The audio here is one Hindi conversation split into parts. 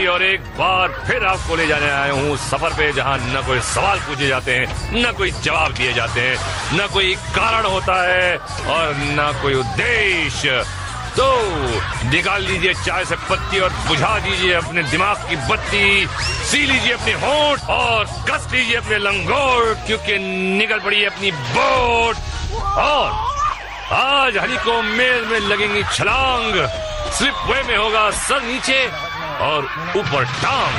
और एक बार फिर आपको ले जाने आया हूँ सफर पे, जहाँ न कोई सवाल पूछे जाते हैं, न कोई जवाब दिए जाते हैं, न कोई कारण होता है और न कोई उद्देश्य। तो निकाल लीजिए चाय से पत्ती और बुझा दीजिए अपने दिमाग की बत्ती, सी लीजिए अपने होंठ और कस लीजिए अपने लंगोट, क्योंकि निकल पड़ी है अपनी बोट। और आज हनीकॉम मेल में लगेंगी छलांग, स्लिप वे में होगा सर नीचे और ऊपर टांग,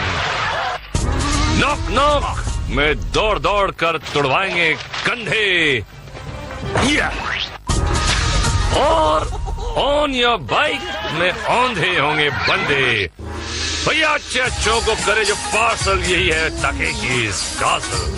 नॉक नॉक में दौड़ दौड़ कर तुड़वाएंगे कंधे, और ऑन योर बाइक में औंधे होंगे बंदे। भैया अच्छे अच्छों को करे जो पार्सल, यही है ताकेशी's कासल।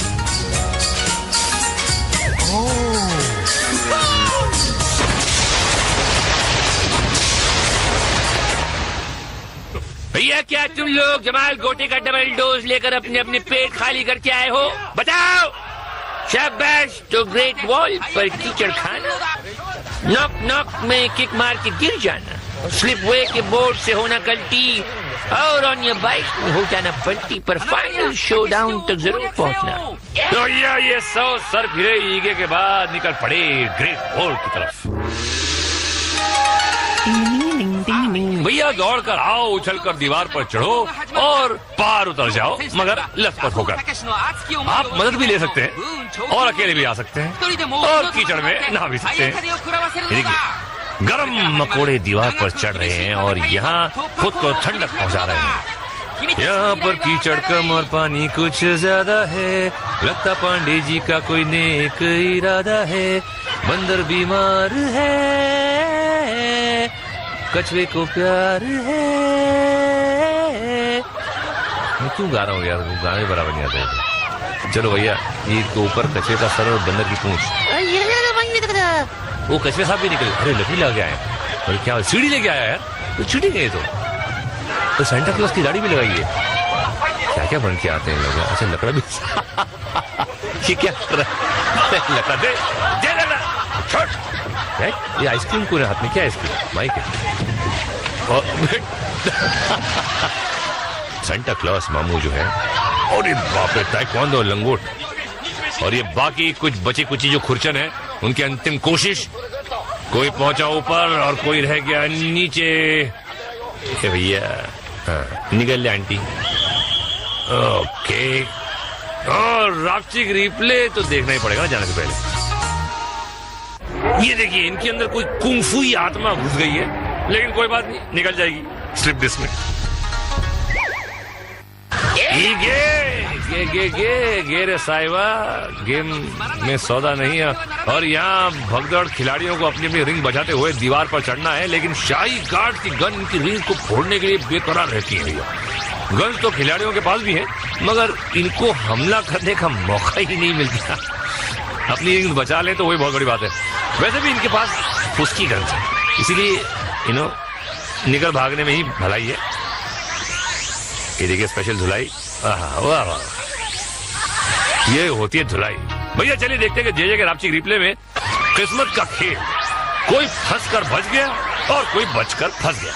भैया क्या तुम लोग जमाल गोटे का डबल डोज लेकर अपने अपने पेट खाली करके आए हो? बताओ। शाबाश। तो ग्रेट वॉल पर कीचड़ खाना, नॉक नॉक में किक मार के गिर जाना, स्लिप वे के बोर्ड से होना गलती, और ऑन योर बाइक में हो जाना पलटी, पर फाइनल शो डाउन तक जरूर पहुंचना। तो ये 100 सर फिरे ईगे के बाद निकल पड़े ग्रेट वॉल की तरफ। भैया दौड़ कर आओ, उछल कर दीवार पर चढ़ो और पार उतर जाओ, मगर लथपथ होकर। आप मदद भी ले सकते हैं और अकेले भी आ सकते हैं और कीचड़ में नहा भी सकते हैं। गरम मकोड़े दीवार पर चढ़ रहे हैं और यहाँ खुद को ठंडक पहुँचा रहे हैं। यहाँ पर कीचड़ कम और पानी कुछ ज्यादा है, लगता पांडे जी का कोई नेक इरादा है। बंदर बीमार है, कछुए को प्यार है। मैं क्यों गा रहा हूँ यार, गाने बराबर नहीं आते। चलो भैया, ये तो ऊपर कछुए का सर और बंदर की पूंछ, वो कछुए साहब भी निकले। अरे लकड़ी लगा आए, और क्या सीढ़ी लेके आया यार, तो छुट्टी गए तो सेंटा क्लॉज की दाढ़ी भी लगाई है। क्या क्या बन के आते हैं लोग। अच्छा लकड़ा भी ये क्या कर रहा है? लकड़ा दे छोड़। ये आइसक्रीम को हाथ में, क्या आइसक्रीम? माइक है। सेंटा क्लॉज मामू जो है, और ये बाप रे ताइक्वांडो लंगोट, और ये बाकी कुछ बची कुची जो खुरचन है, उनकी अंतिम कोशिश। कोई पहुंचा ऊपर और कोई रह गया नीचे। भैया निकल ले आंटी। ओके, और रापचिक रिप्ले तो देखना ही पड़ेगा जाने से पहले। ये देखिए, इनके अंदर कोई कुंफुई आत्मा घुस गई है, लेकिन कोई बात नहीं, निकल जाएगी स्लिप डिस्क में। गे रे साहिबा, गेम में सौदा नहीं है। और यहाँ भगदड़ खिलाड़ियों को अपनी अपनी रिंग बजाते हुए दीवार पर चढ़ना है, लेकिन शाही गार्ड की गन इनकी रिंग को फोड़ने के लिए बेकरार रहती है। गन तो खिलाड़ियों के पास भी है, मगर इनको हमला करने का मौका ही नहीं मिलता। अपनी रिंग बचा ले तो वही बहुत बड़ी बात है। वैसे भी इनके पास उसकी गन है, इसीलिए निकल भागने में ही भलाई है। ये देखिए स्पेशल धुलाई, वाह वाह, ये होती है धुलाई। भैया चलिए देखते हैं कि जे के रापचिक रिप्ले में किस्मत का खेल। कोई फंस कर बच गया और कोई बचकर फंस गया,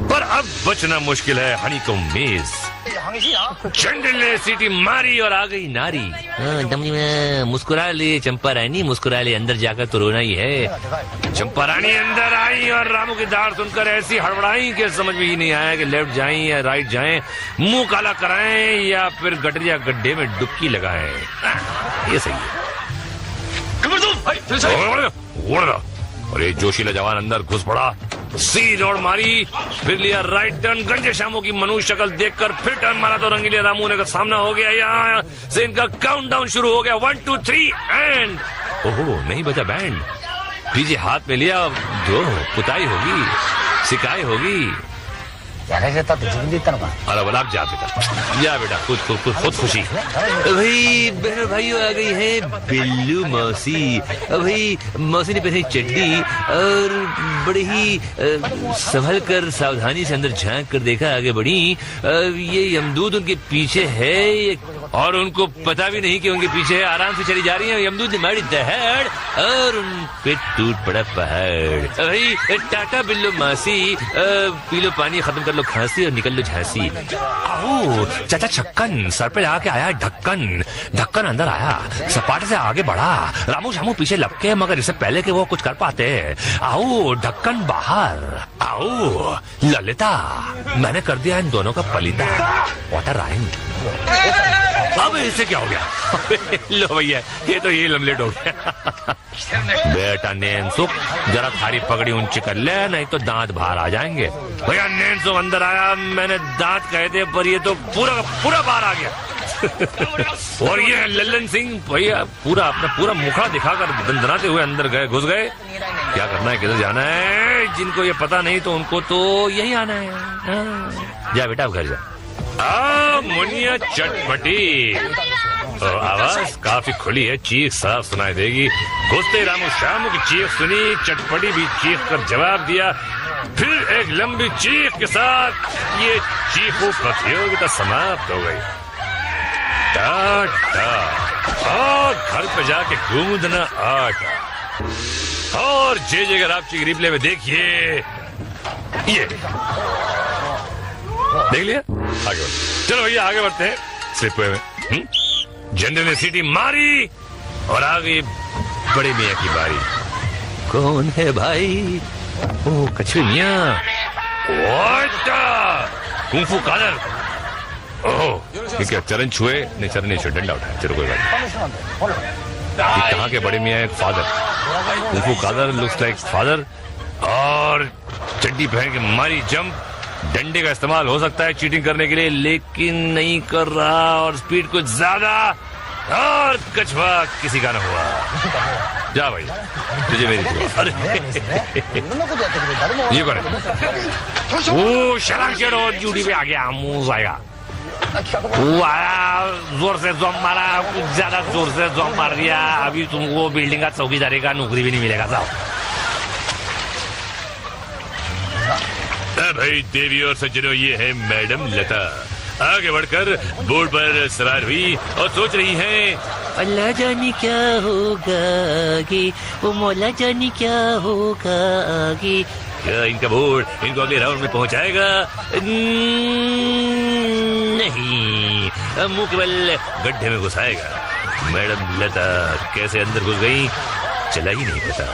पर अब बचना मुश्किल है। हनीकॉम मेज। चंडल ने सीटी मारी और आ गई नारी। दमनी में मुस्कुरा ले चंपा रानी, मुस्कुरा ले, अंदर जाकर तो रोना ही है। चंपा रानी अंदर आई और रामू की दाढ़ सुनकर ऐसी हड़बड़ाई कि समझ में ही नहीं आया कि लेफ्ट जाएं या राइट जाएं, मुंह काला कराएं या फिर गटरिया गड्ढे में डुबकी लगाएं। ये सही है। और ये जोशीला जवान अंदर घुस पड़ा, सीधी दौड़ मारी, फिर लिया राइट टर्न। गंजे शामों की मनुष्य शक्ल देखकर फिर टर्न मारा तो रंगीले रामू ने का सामना हो गया। यहाँ से इनका काउंटडाउन शुरू हो गया, 1 2 3 एंड ओहो, नहीं बचा बैंड। पीछे हाथ में लिया, दो पुताई होगी, सिकाई होगी। अरे बोला आप जा बेटा, खुद खुशी। भाई बहन भाइयों आ गई है बिल्लू मौसी। भाई मौसी ने पहनी चड्डी और बड़े ही संभल कर सावधानी से अंदर झांक कर देखा, आगे बढ़ी। ये यमदूत उनके पीछे है, ये और उनको पता भी नहीं कि उनके पीछे आराम से चली जा रही है यमदूत मारी दहाड़ और उन पे टूट पड़ा पहाड़। भाई टाटा बिल्लो मासी, पी लो पानी, खत्म कर लो खांसी और निकल लो झांसी। आओ चाचा छक्कन, सर पे लगा के आया ढक्कन, ढक्कन अंदर आया, सपाटे से आगे बढ़ा, रामू शामू पीछे लपके मगर इससे पहले कि वो कुछ कर पाते। आओ ढक्कन बाहर, आओ ललिता, मैंने कर दिया इन दोनों का पलीता। Water rhyme. अब इससे क्या हो गया? लो भैया ये तो ये लमलेट हो गया। बेटा नैनसुख जरा थारी पगड़ी ऊंची कर ले, नहीं तो दांत बाहर आ जाएंगे। भैया नैनसुख अंदर आया, मैंने दांत कहे थे पर ये तो पूरा पूरा बाहर आ गया। और ये लल्लन सिंह भैया पूरा अपना पूरा मुखड़ा दिखाकर दंदनाते हुए अंदर गए, घुस गए। क्या करना है, किधर जाना है? जिनको ये पता नहीं तो उनको तो यही आना है। जा बेटा अब घर जा। मुनिया चटपटी। आवाज काफी खुली है, चीख साफ सुनाई देगी। घुसते रामू शामू की चीख सुनी, चटपटी भी चीख कर जवाब दिया। फिर एक लंबी चीख के साथ ये चीखों प्रतियोगिता समाप्त हो गई। टाटा और घर पे जाके गूंदना आटा। और जे अगर आप रिप्ले में देखिए, ये देख लिया, आगे बढ़। चलो भैया आगे बढ़ते हैं। स्लिपवे में जनरल ने सीटी मारी और आ गई बड़े मियाँ की बारी। कौन है भाई? ओ कछुए मियाँ। कुंफू कादर। ओह ये क्या चरण छुए? नहीं चरण नहीं छुए, डंडा उठाया। चलो कोई बात नहीं। कहाँ के बड़े मियाँ? एक father. Kung fu Kader looks like father. और चड्डी पहन के मारी जंप। डंडे का इस्तेमाल हो सकता है चीटिंग करने के लिए, लेकिन नहीं कर रहा और स्पीड कुछ ज्यादा। और कछुआ किसी का न हुआ। जा भाई तुझे मेरी दुआ। अरे ये कौन है? वो शराब चढ़ो ड्यूटी पे आ गया, मुंह आएगा। वो आया, जोर से जॉब मारा, कुछ ज्यादा जोर से जॉब मार दिया। अभी तुमको बिल्डिंग का चौकीदारी का नौकरी भी नहीं मिलेगा। साहब भाई देवी और सज्जनों, ये है मैडम लता। आगे बढ़कर बोर्ड पर सवार हुई और सोच रही हैं, अल्लाह जाने क्या होगा आगे, वो मौला जाने क्या होगा आगे। क्या इनका बोर्ड इनको अगले राउंड में पहुंचाएगा? नहीं, मुंह केवल गड्ढे में घुसाएगा। मैडम लता कैसे अंदर घुस गई चला ही नहीं पता।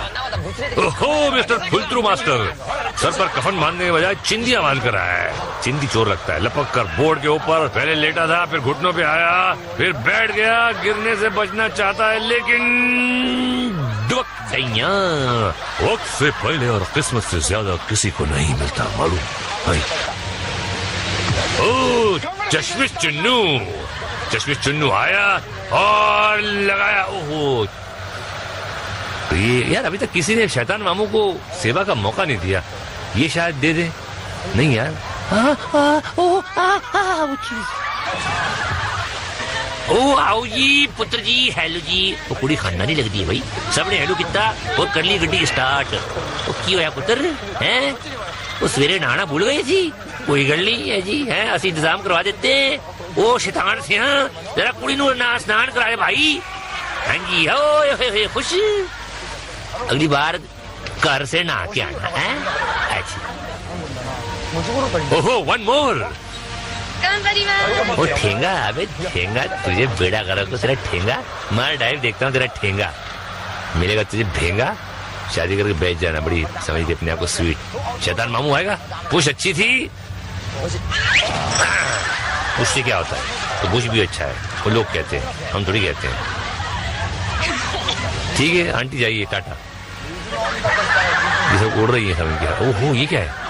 ओहो मिस्टर फुलत्रू मास्टर, सर पर कफन बांधने के बजाय चिंदियां बांध कर आया है। चिंदी चोर लगता है। लपक कर बोर्ड के ऊपर पहले लेटा था, फिर घुटनों पे आया, फिर बैठ गया। गिरने से बचना चाहता है लेकिन वक्त से पहले और किस्मत से ज्यादा किसी को नहीं मिलता, मालूम? ओ चश्मिश चुन्नू। चश्मिश चुन्नू आया और लगाया। ओहो तो ये यार अभी तक किसी ने शैतान मामू को सेवा का मौका नहीं दिया। ये शायद दे दे। नहीं यार। ओ आओ जी पुत्र जी, हेलो जी। वो कुड़ी खानदानी लगती है भाई, सबने हेलो कितना और कर ली गड्डी स्टार्ट। वो क्यों है पुत्र हैं? वो सवेरे नहाना भूल गए जी? कोई गल नहीं है जी, हैं असि इंतजाम करवा देते हैं। ओ शैतान से हाँ जरा कुड़ी नू स्नान कराए भाई। हाँ जी हो खुश। अगली बार घर से नहा के आना है। अच्छा ओहो वन मोर। वो ठेंगा, अबे ठेंगा तुझे बेड़ा करो तो तेरा ठेंगा मार डाइव। देखता हूँ तेरा ठेंगा मिलेगा तुझे भेंगा। शादी करके बैठ जाना, बड़ी समझती अपने आप को स्वीट। शैतान मामू आएगा। पुश अच्छी थी, उससे क्या होता है? तो पुश भी अच्छा है, वो लोग कहते हैं, हम थोड़ी कहते हैं। ठीक है आंटी जाइए, टाटा। ये सब उड़ रही है सब इनकी। ओहो ये क्या है?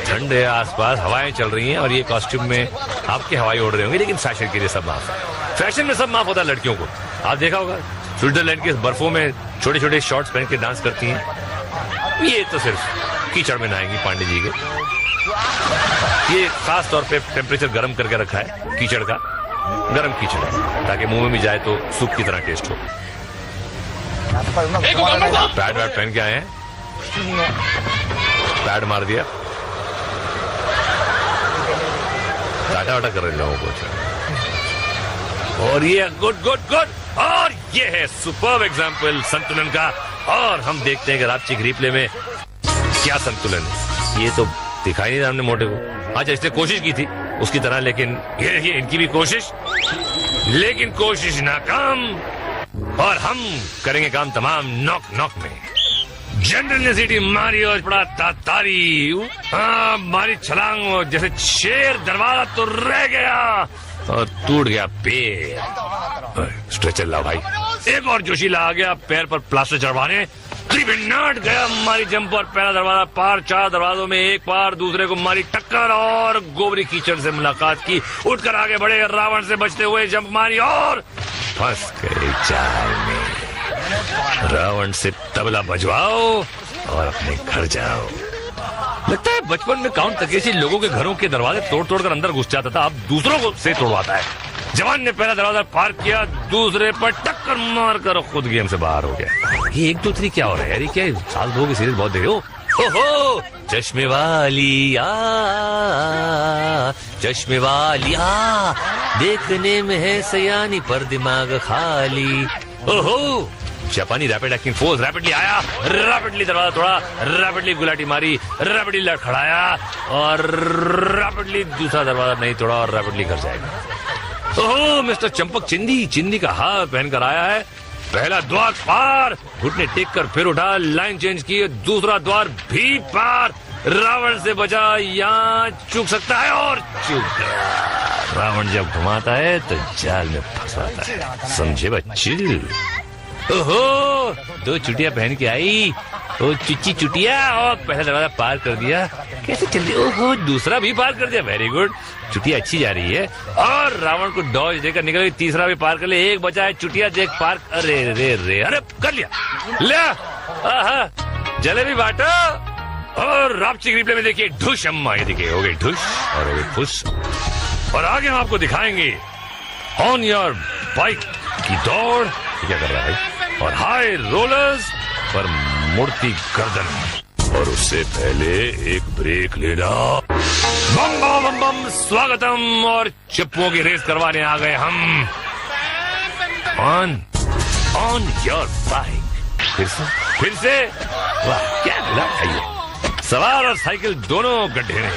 ठंड है, आसपास हवाएं चल रही हैं और ये कॉस्ट्यूम में आपके हवाई उड़ रहे होंगे, लेकिन फैशन के लिए सब माफ है। फैशन में सब माफ होता है लड़कियों को। आप देखा होगा स्विट्जरलैंड के बर्फों में छोटे छोटे शॉर्ट्स पहन के डांस करती हैं। ये तो सिर्फ कीचड़ में नहाएंगी पांडे जी के। ये खास तौर पे टेम्परेचर गर्म करके रखा है कीचड़ का, गर्म कीचड़, ताकि मुंह में भी जाए तो सूप की तरह टेस्ट हो। पैड वैड पहन के आए हैं, पैड मार दिया। टाटा वाटा कर रहे लोगों को। और ये गुड गुड गुड, और ये है सुपर्ब एग्जाम्पल संतुलन का। और हम देखते हैं कि रापचिक रिप्ले में क्या संतुलन है। ये तो दिखाई नहीं था हमने मोटे को। अच्छा, इसने कोशिश की थी उसकी तरह, लेकिन ये देखिए इनकी भी कोशिश, लेकिन कोशिश नाकाम। और हम करेंगे काम तमाम नॉक नॉक में। जनरल ने सीटी मारी और पड़ा तातारी, मारी छलांग जैसे शेर, दरवाजा तो रह गया और टूट गया पैर। स्ट्रेचर ला भाई, एक और जोशीला आ गया पैर पर प्लास्टर चढ़वाने। नाट गया, मारी जंप और पहला दरवाजा पार। 4 दरवाजों में एक पार, दूसरे को मारी टक्कर और गोबरी कीचड़ से मुलाकात की। उठकर आगे बढ़े, रावण से बचते हुए जंप मारी और फंस गए जाल में। रावण से तबला बजवाओ और अपने घर जाओ। लगता है बचपन में काउंट तकेशी लोगों के घरों के दरवाजे तोड़ तोड़ कर अंदर घुस जाता था, अब दूसरों को से तोड़वाता है। जवान ने पहला दरवाजा पार किया, दूसरे पर टक्कर मारकर खुद गेम से बाहर हो गया। ये 1 2 3 क्या हो रहा है यार? क्या साल 2 की सीरीज बहुत देखे हो? ओहो, चश्मे वालिया, चश्मे वालिया, देखने में है सयानी पर दिमाग खाली। ओहो, जापानी रैपिड एक्टिंग फोर्स रैपिडली आया, रैपिडली दरवाजा तोड़ा, रैपिडली गुलाटी मारी, रैपिडली लड़खड़ाया और रैपिडली दूसरा दरवाजा नहीं तोड़ा और रैपिडली घर जाएगा। ओह, मिस्टर चंपक चिंदी का हार पहनकर आया है। पहला द्वार पार, घुटने टेक कर फिर उठा, लाइन चेंज की, दूसरा द्वार भी पार। रावण से बचा, यहाँ चूक सकता है और चूक गया। रावण जब घुमाता है तो जाल में फंसाता है, समझे बच्चे? ओहो, 2 चुटिया पहन के आई, ओ चुच्ची चुटिया, और पहला दरवाजा पार कर दिया। कैसे चल रही? ओहो, दूसरा भी पार कर दिया, वेरी गुड। चुटिया अच्छी जा रही है और रावण को डॉज देकर निकल गई। तीसरा भी पार कर ले, एक बचा है। चुटिया देख पार, अरे रे रे, अरे कर लिया, ले जलेबी बांटो। और रापचिक रिप्ले में देखिए ढुश, अम्मा ये देखिए हो गई ढुश और हो गई फुस। और आगे हम आपको दिखाएंगे ऑन योर बाइक की दौड़, क्या कर रहा है भाई, और हाई रोलर्स पर मुड़ती गर्दन। और उससे पहले एक ब्रेक लेना। बम बम बम बम, स्वागतम। और चप्पुओं की रेस करवाने आ गए हम। ऑन योर बाइक, फिर से वाह क्या मिला। आइए, सवार और साइकिल दोनों गड्ढे में,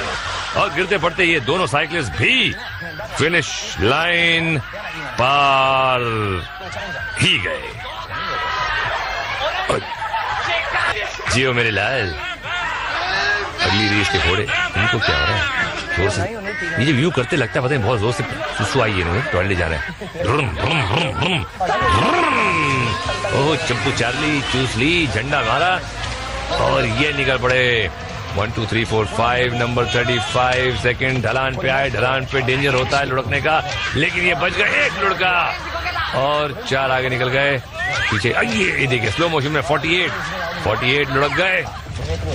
और गिरते पड़ते ये दोनों साइकिलिस्ट भी फिनिश लाइन पार ही गए। जियो मेरे लाल, अगली रेस के घोड़े, इनको क्या हो रहा है? जोर से ये जो व्यू करते लगता है पता है बहुत जोर से सुसु आई है, इन्होंने टॉयलेट जा रहे हैं। ओह, चप्पू चार्ली चूस ली, झंडा मारा और ये निकल पड़े। 1 2 3 4 5 नंबर 35 सेकंड। ढलान पे आए, ढलान पे डेंजर होता है लुढ़कने का, लेकिन ये बच गए, एक लुढ़का और 4 आगे निकल गए। पीछे ये देखिए स्लो मोशन में 48 लुढ़क गए।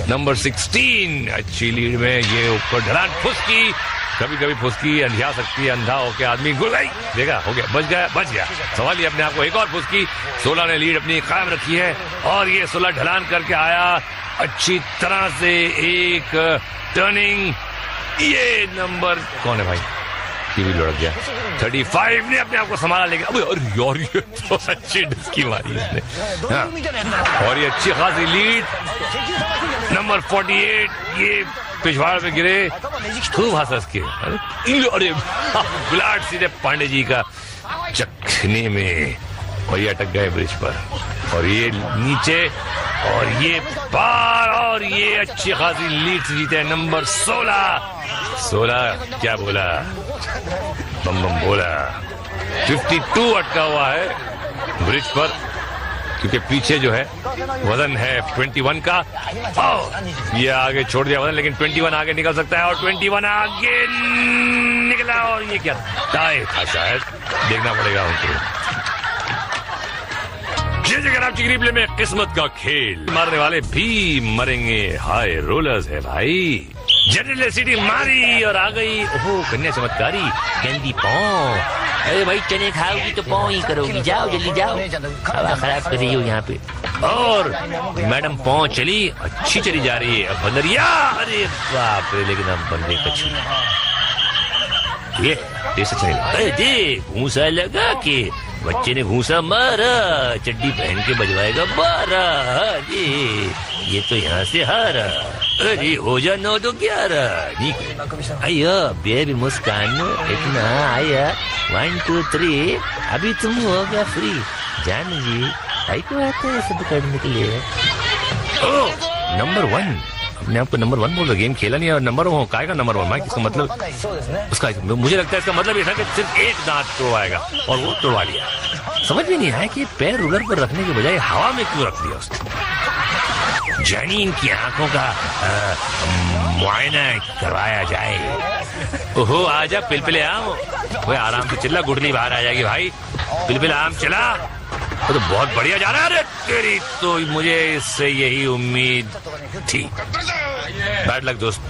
नंबर 16 अच्छी लीड में, ये ऊपर ढलान फुसकी, कभी कभी फुसकी अंधिया सकती है, अंधा होके आदमी गुल गई, देखा हो गया, बच गया। सवाल ये अपने आप को एक और फुसकी। 16 ने लीड अपनी कायम रखी है और ये 16 ढलान करके आया अच्छी तरह से, एक टर्निंग। ये नंबर कौन है भाई, ये भी लुढ़क गया। 35 ने अपने आप को संभाला, लेकिन अरे यार ये तो अच्छी डुबकी मारी इसने। हाँ। और ये अच्छी खासी लीड। नंबर 48 ये पिछवाड़ पे गिरे, खूब हंस के, अरे गुलाट सीधे पांडे जी का चखने में, और ये अटक गए ब्रिज पर, और ये नीचे और ये पार, और ये अच्छी खासी लीड से जीते। नंबर 16 क्या बोला, बम बम बोला। 52 अटका हुआ है ब्रिज पर, क्योंकि पीछे जो है वजन है 21 का। ये आगे छोड़ दिया वजन, लेकिन 21 आगे निकल सकता है, और 21 आगे निकला, और ये क्या टाई था शायद, देखना पड़ेगा उनको। रापचिक रिप्ले में किस्मत का खेल, मारने वाले भी मरेंगे, हाई रोलर्स है भाई। जनरल सिटी मारी और आ गई, ओहो कन्या चमत्कारी कैंडी पाँव। अरे भाई चने खाओगी तो पाँव ही करोगी, जाओ जल्दी जाओ, हवा खराब कर रही हो यहाँ पे। और मैडम पाँव चली, अच्छी चली जा रही है। अब बंदरिया, अरे बाप रे, लेकिन अब बंदे कछू। ये टेस्ट अच्छा नहीं लगता। देख घूसा लगा के बच्चे ने घूसा मारा, चड्डी पहन के बजवाएगा 12। ये तो यहाँ से हारा। अरे हो जा 9 तो 11। अयो बेबी मुस्कान इतना आया 1 2 3 अभी तुम होगा फ्री। जान जी भाई को आता है सब करने के लिए। नंबर 1 अपने आप को नंबर 1 बोल रहा, गेम खेला नहीं और नंबर 1 काएगा नंबर 1 माइक, इसका मतलब उसका मुझे लगता है इसका मतलब ये था कि सिर्फ एक दांत तोड़वाएगा और वो तोड़वा लिया। समझ में नहीं आया कि पैर रुलर पर रखने के बजाय हवा में क्यों रख दिया उसने। जानी इनकी आंखों का मुआयना करवाया जाए। ओहो आजा पिलपिले आम, वो आराम से चिल्ला, गुठली बाहर आ जाएगी भाई। पिलपिले आम चला, वो तो बहुत बढ़िया जा रहा है। अरे तेरी तो मुझे इससे यही उम्मीद थी। बैड लक दोस्त,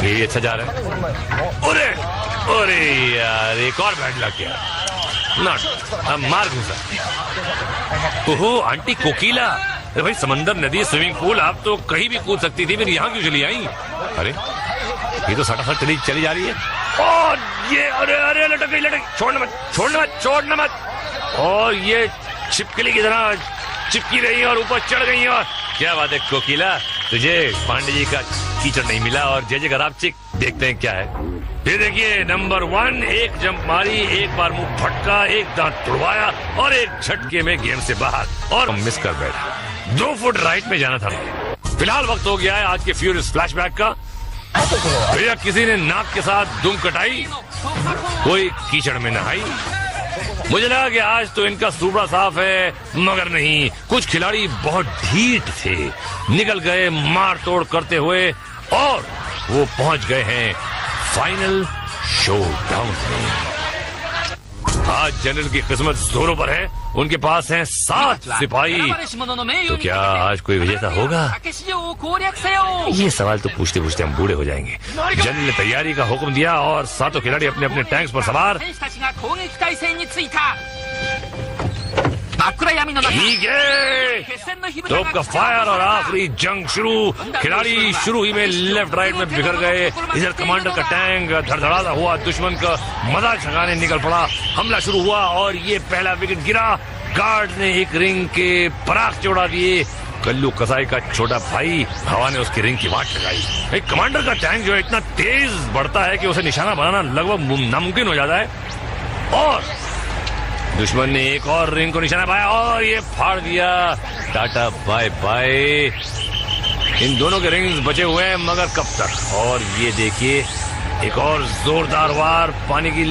ये अच्छा जा रहा है। अरे अरे यार एक और बैड लक यार, नॉट मार घुसा। ओहो आंटी कोकिला, अरे भाई समंदर, नदी, स्विमिंग पूल, आप तो कहीं भी कूद सकती थी, फिर यहाँ क्यों चली आई? अरे ये तो सटासट चली जा रही है। और ये अरे अरे लटक गई, छोड़ना मत। और ये छिपकली की तरह चिपकी रही और ऊपर चढ़ गई। और क्या बात है कोकिला, तुझे पांडे जी का कीचड़ नहीं मिला और जय खराब चिक। देखते हैं क्या है। ये देखिए नंबर 1, एक जंप मारी, एक बार मुंह फटका, एक दांत तुड़वाया और एक झटके में गेम से बाहर और मिस कर बैठा। 2 फुट राइट में जाना था। फिलहाल वक्त हो गया है आज के फ्यूरियस फ्लैशबैक का। भैया किसी ने नाक के साथ दुम कटाई, कोई कीचड़ में नहाई। मुझे लगा कि आज तो इनका सूबड़ा साफ है, मगर नहीं, कुछ खिलाड़ी बहुत ढीठ थे, निकल गए मार तोड़ करते हुए और वो पहुंच गए हैं फाइनल शो डाउन में। आज जनरल की किस्मत जोरों पर है, उनके पास हैं 7 सिपाही। तो क्या आज कोई विजेता होगा? ये सवाल तो पूछते पूछते हम बूढ़े हो जाएंगे। जनरल ने तैयारी का हुक्म दिया और 7 खिलाड़ी अपने अपने टैंक्स पर सवार। ठीक है, तोप का फायर और आखिरी जंग शुरू। खिलाड़ी शुरू ही में लेफ्ट राइट में बिखर गए। इधर कमांडर का टैंक धड़धड़ाता हुआ दुश्मन का मजा छगाने निकल पड़ा। हमला शुरू हुआ और ये पहला विकेट गिरा। गार्ड ने एक रिंग के पराख चौड़ा दिए। कल्लू कसाई का छोटा भाई हवा ने उसकी रिंग की वाट लगाई। कमांडर का टैंक जो है इतना तेज बढ़ता है कि उसे निशाना बनाना लगभग नामुमकिन हो जाता है। और दुश्मन ने एक और रिंग को निशाना पाया और ये फाड़ दिया। Tata bye bye. इन दोनों के रिंग्स बचे हुए हैं, मगर कब तक? और ये देखिए एक और जोरदार वार, पानी की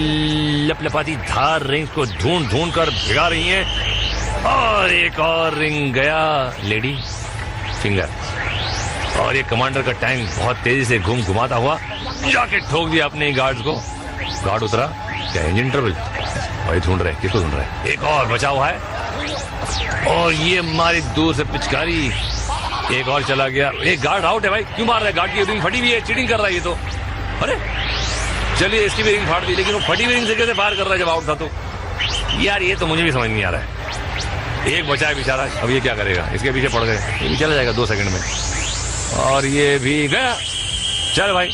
लपलपाती धार रिंग्स को ढूंढ कर भिगा रही है। और एक और रिंग गया लेडी फिंगर। और ये कमांडर का टैंक बहुत तेजी से घुमाता हुआ जाके ठोक दिया अपने गार्ड्स को। गार्ड उतरा, क्या इंजन ट्रबल? भाई ढूंढ रहे, किसको ढूंढ रहे? एक और बचा हुआ है और ये मारी दूर से पिचकारी। एक और चला गया। एक गार्ड आउट है भाई, क्यों मार रहा है? गार्ड की रिंग फटी हुई है, चीटिंग कर रहा है ये तो। अरे चलिए इसकी भी रिंग फाड़ दी, लेकिन वो फटी हुई रिंग से कैसे फायर कर रहा है जब आउट था तो? यार ये तो मुझे भी समझ नहीं आ रहा है। एक बचा है बेचारा, अब ये क्या करेगा? इसके पीछे पड़ गए, ये भी चला जाएगा 2 सेकंड में। और ये भी गया। चल भाई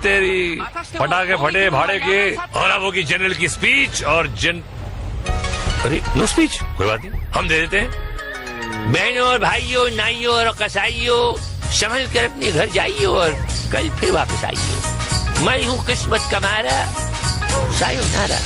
तेरी पटाखे फटे भाड़े के। और अब होगी जनरल की स्पीच और अरे नो स्पीच, कोई बात नहीं, हम दे देते हैं। बहनों और भाइयों, नाइयों और कसाइयों, संभल कर अपने घर जाइए और कल फिर वापस आइए। मैं हूँ किस्मत का मारा। सायोनारा।